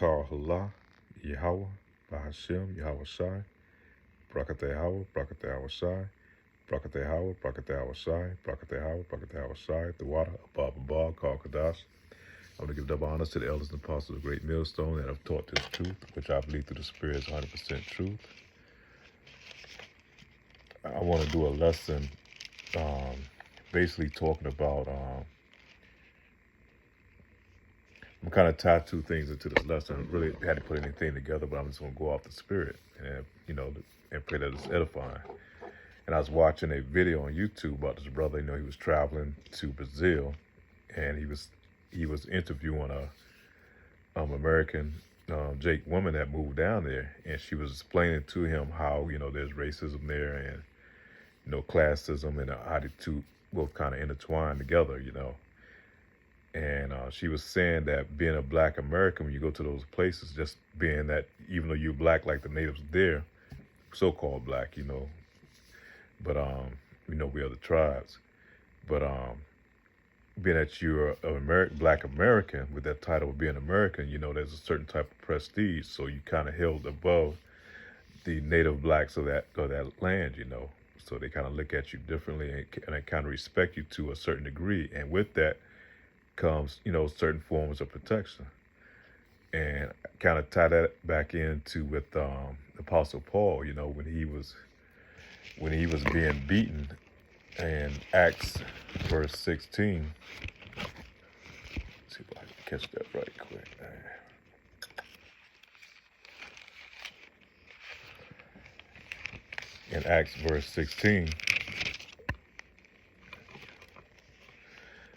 Call Allah, Yahweh, Bahashem, Yahweh Shai, Brakate Hawa, Brakate Hawa Shai, Brakate Hawa, Brakate Hawa Shai, Brakate Hawa, Brakate Hawa Shai, the water above Abba, call Kadash. I want to give double honors to the elders and apostles of the Great Millstone that have taught this truth, which I believe through the Spirit is 100% truth. I want to do a lesson basically talking about, I'm kind of tied two things into this lesson. I really had to put anything together, but I'm just going to go off the Spirit and, and pray that it's edifying. And I was watching a video on YouTube about this brother. He was traveling to Brazil, and he was interviewing a American Jake woman that moved down there, and she was explaining to him how there's racism there and classism and how the two both kind of intertwined together. And she was saying that being a Black American, when you go to those places, just being that even though you're Black like the natives there, so-called Black, but we are the tribes, but being that you're an Black American with that title of being American, there's a certain type of prestige, so you kind of held above the native Blacks of that land, so they kind of look at you differently and they kind of respect you to a certain degree, and with that comes certain forms of protection. And kind of tie that back into with Apostle Paul, when he was being beaten in Acts verse 16. Let's see if I can catch that right quick. In Acts verse 16,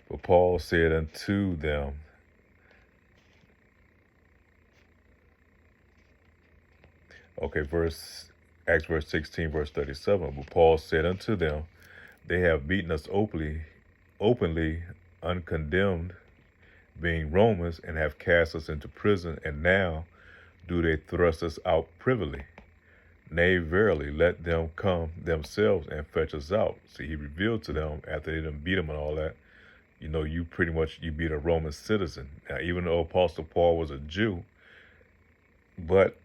but Paul said unto them, Acts verse 16, verse 37, but Paul said unto them, they have beaten us openly, uncondemned, being Romans, and have cast us into prison, and now do they thrust us out privily. Nay, verily, let them come themselves and fetch us out. See, he revealed to them after they done beat him and all that, you pretty much, you beat a Roman citizen. Now, even though Apostle Paul was a Jew, but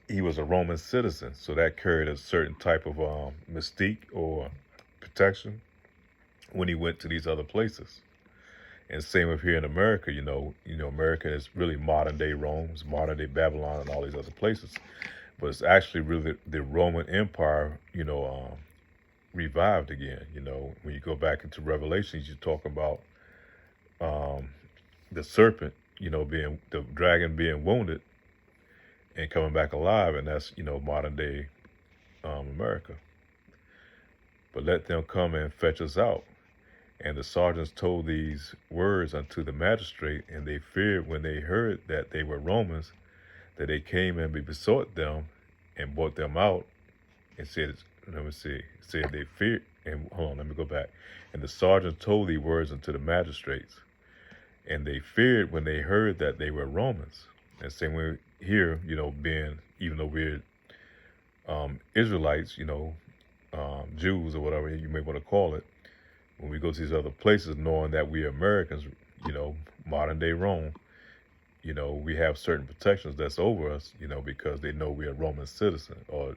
he was a Roman citizen, so that carried a certain type of mystique or protection when he went to these other places. And same with here in America, America is really modern day Rome, modern day Babylon, and all these other places. But it's actually really the Roman Empire, revived again. When you go back into Revelations, you're talking about the serpent, being the dragon being wounded and coming back alive, and that's modern day America. But let them come and fetch us out. And the sergeants told these words unto the magistrate, and they feared when they heard that they were Romans, that they came and besought them and brought them out, and said they feared, and hold on, let me go back. And the sergeants told these words unto the magistrates, and they feared when they heard that they were Romans. And same way here, being, even though we're Israelites, Jews or whatever you may want to call it, when we go to these other places, knowing that we are Americans, modern day Rome, we have certain protections that's over us, because they know we are Roman citizen or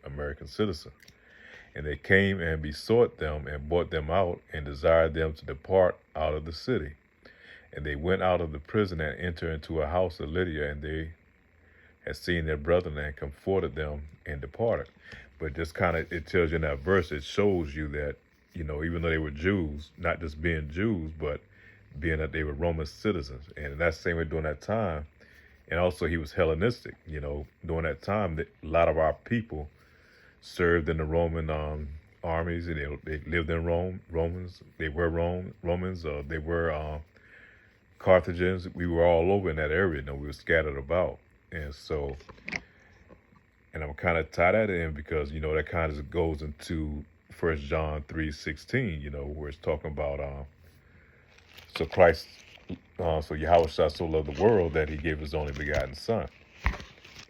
American citizen. And they came and besought them and brought them out and desired them to depart out of the city. And they went out of the prison and entered into a house of Lydia, and they had seen their brethren and comforted them and departed. But just kind of, it tells you in that verse, it shows you that, even though they were Jews, not just being Jews, but being that they were Roman citizens. And that's the same way during that time. And also he was Hellenistic, during that time, that a lot of our people served in the Roman armies, and they lived in Rome. They were Romans, they were Carthaginians. We were all over in that area, we were scattered about. And so, and I'm kind of tie that in because, that kind of goes into 1 John 3:16, where it's talking about, so Christ, so Yahweh Shai so loved the world that he gave his only begotten son.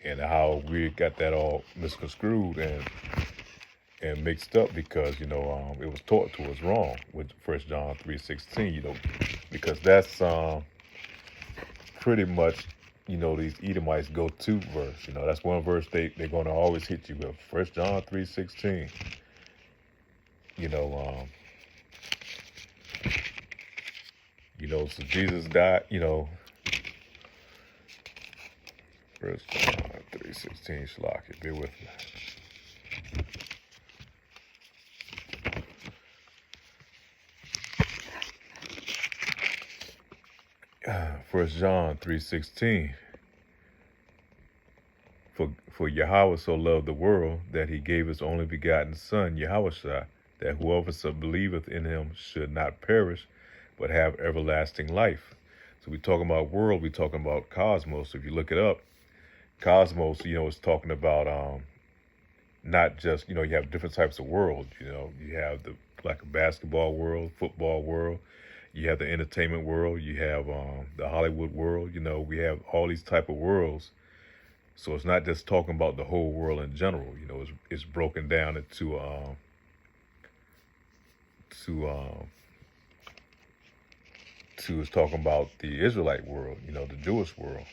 And how we got that all misconstrued and mixed up because, it was taught to us wrong with 1 John 3:16, because that's pretty much these Edomites go to verse. That's one verse they're going to always hit you with. 1 John 3:16. You know, so Jesus died. 1 John 3:16. Shalaki, bear with me. 1 John 3:16. For Yahweh so loved the world that he gave his only begotten Son, Yahushua, that whoever so believeth in him should not perish, but have everlasting life. So we talking about world, we talking about cosmos. If you look it up, cosmos, it's talking about not just, you have different types of world. You have like a basketball world, football world. You have the entertainment world. You have the Hollywood world. We have all these type of worlds. So it's not just talking about the whole world in general. It's broken down into it's talking about the Israelite world. The Jewish world.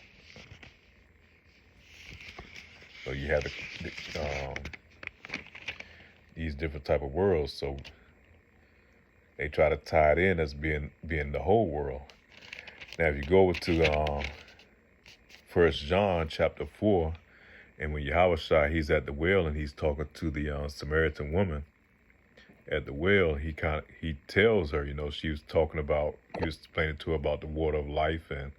So you have these different type of worlds. So they try to tie it in as being the whole world. Now, if you go over to 1 John chapter 4, and when Yahushua, he's at the well and he's talking to the Samaritan woman at the well, he tells her, he was explaining to her about the water of life and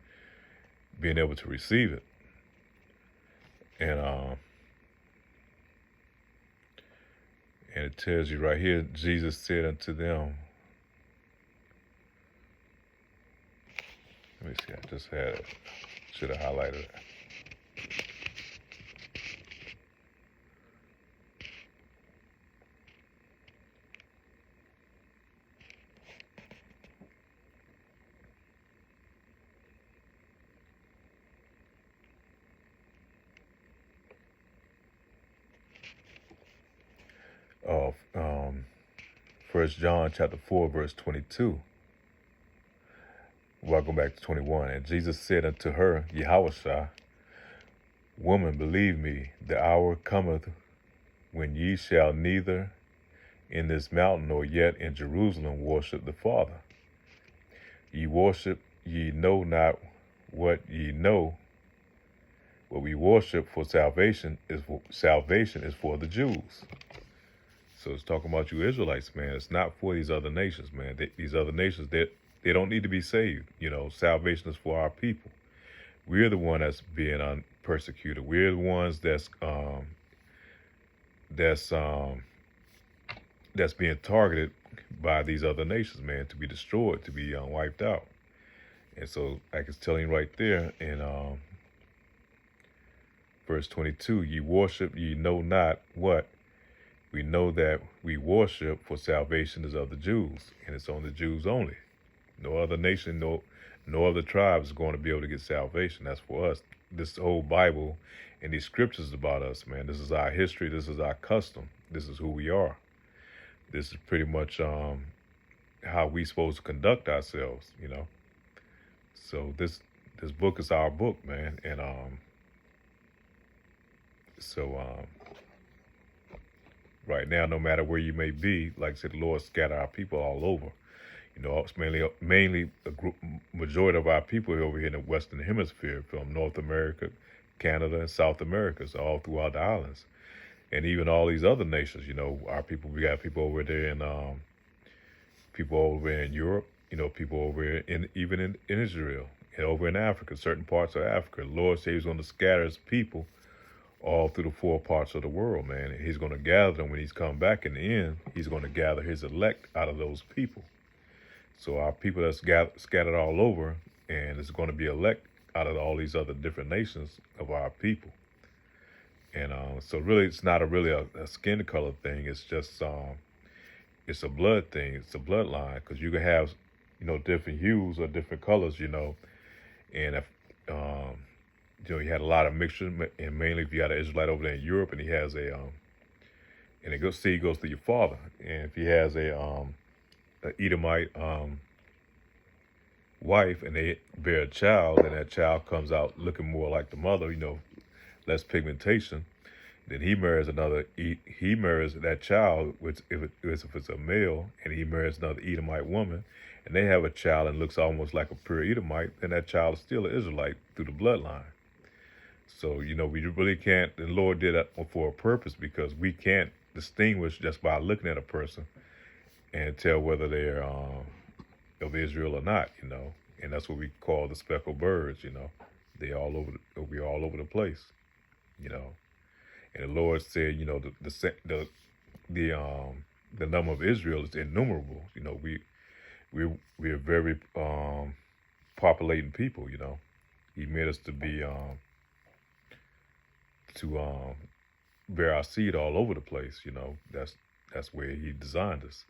being able to receive it. And it tells you right here, Jesus said unto them, let me see, I just had it. Should have highlighted it. Of 1 John chapter 4, verse 22. Welcome back to 21. And Jesus said unto her, Yahushua, woman, believe me, the hour cometh when ye shall neither in this mountain nor yet in Jerusalem worship the Father. Ye worship, ye know not what ye know. What we worship for salvation is for the Jews. So it's talking about you Israelites, man. It's not for these other nations, man. These other nations, they don't need to be saved. Salvation is for our people. We're the one that's being persecuted. We're the ones that's being targeted by these other nations, man, to be destroyed, to be wiped out. And so, like it's telling you right there in verse 22, ye worship, ye know not what. We know that we worship for salvation is of the Jews, and it's on the Jews only. No other nation, no other tribe is going to be able to get salvation. That's for us. This whole Bible and these scriptures is about us, man. This is our history. This is our custom. This is who we are. This is pretty much how we supposed to conduct ourselves, So this book is our book, man, and right now, no matter where you may be, like I said, the Lord scattered our people all over. It's mainly a majority of our people are over here in the Western Hemisphere, from North America, Canada, and South America, so all throughout the islands, and even all these other nations. Our people. We got people over there in people over in Europe. People over even in Israel and over in Africa, certain parts of Africa. The Lord says He's going to scatter His people all through the 4 parts of the world, man. And He's going to gather them when He's come back in the end. He's going to gather His elect out of those people. So our people that's scattered all over, and it's going to be elect out of all these other different nations of our people. And so really, it's not really a skin color thing. It's just it's a blood thing. It's a bloodline, because you can have different hues or different colors, and if you had a lot of mixture, and mainly if you had an Israelite over there in Europe, and he has and it goes through your father, and if he has a Edomite wife and they bear a child, and that child comes out looking more like the mother, less pigmentation, then he marries another. He marries that child, which if it's a male, and he marries another Edomite woman, and they have a child and looks almost like a pure Edomite, then that child is still an Israelite through the bloodline. So we really can't. The Lord did that for a purpose because we can't distinguish just by looking at a person and tell whether they're of Israel or not. And that's what we call the speckled birds. They all over. We all over the place. You know. And the Lord said, the number of Israel is innumerable. We're very populating people. He made us to be to bear our seed all over the place. That's where He designed us.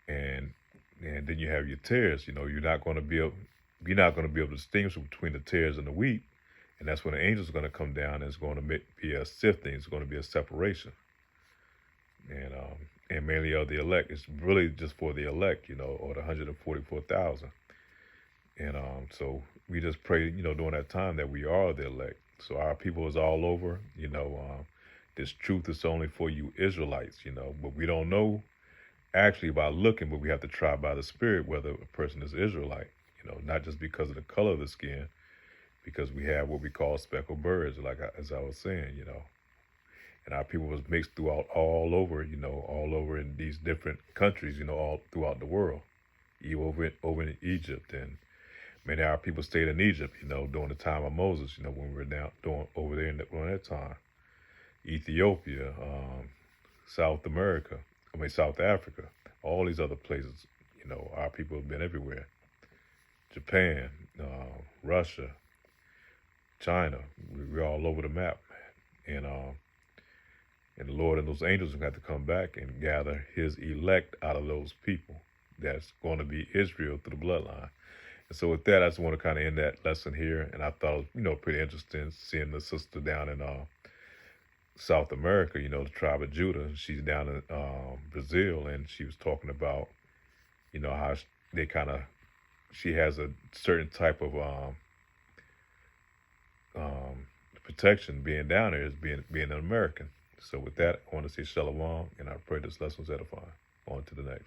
And then you have your tares. You're not going to be able to distinguish between the tares and the wheat. And that's when the angels are going to come down, and it's going to be a sifting. It's going to be a separation. And mainly of the elect. It's really just for the elect, or the 144,000. And so we just pray, during that time that we are the elect. So our people is all over, this truth is only for you Israelites, but we don't know actually by looking, but we have to try by the Spirit whether a person is Israelite, not just because of the color of the skin, because we have what we call speckled birds, as I was saying, and our people was mixed throughout all over in these different countries, all throughout the world, even over in Egypt. And many of our people stayed in Egypt, during the time of Moses, when we were down over there during that time. Ethiopia, South Africa, all these other places, our people have been everywhere. Japan, Russia, China, we're all over the map, man. And the Lord and those angels have got to come back and gather His elect out of those people. That's going to be Israel through the bloodline. And so with that, I just want to kind of end that lesson here. And I thought it was, pretty interesting seeing the sister down in South America, the tribe of Judah. She's down in Brazil, and she was talking about, how she has a certain type of protection being down there as being an American. So with that, I want to say shalom, and I pray this lesson was edifying. On to the next.